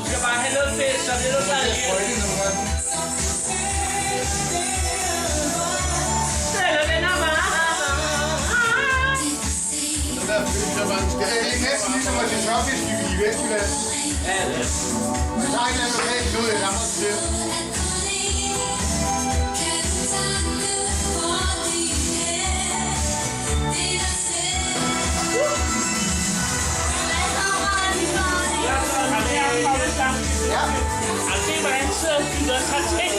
skal bare have noget fest, og det er noget der igen. Eller venner mig. Det er næsten ligesom at til Tørfisk i Vestjylland. Ja, det er. Man tager ikke noget lokalt ud i Danmark til. Ja. Og se, hvordan han sidder og byder sig til.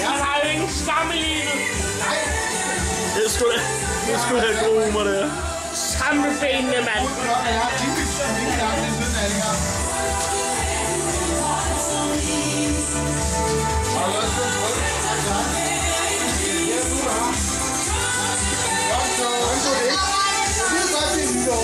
Han har jo ingen skam i livet. Nej. Det skulle have god humor, det her. Skræmmebenene, mand. Jeg har typisk en gang den siden af det her. Har du også fået brød? Ja, du har. Godt så. Han så det ikke. Det er godt til nytår.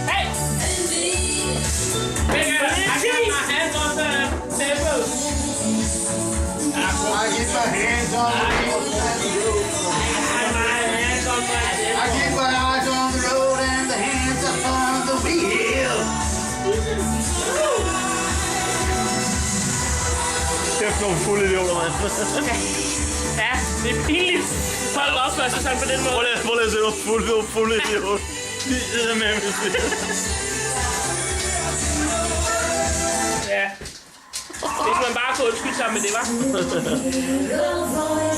Hey! I get my hands on the road. I keep my eyes on the road and the hands up on the wheel. Kæft nogle fulde idioter, mand. Ja, det er pinligt. Folk opfører sig sådan på den måde. Prøv lige at se nogle fulde idioter. De er med mig. Ja. Hvis man bare kunne undskylde sig med det, var.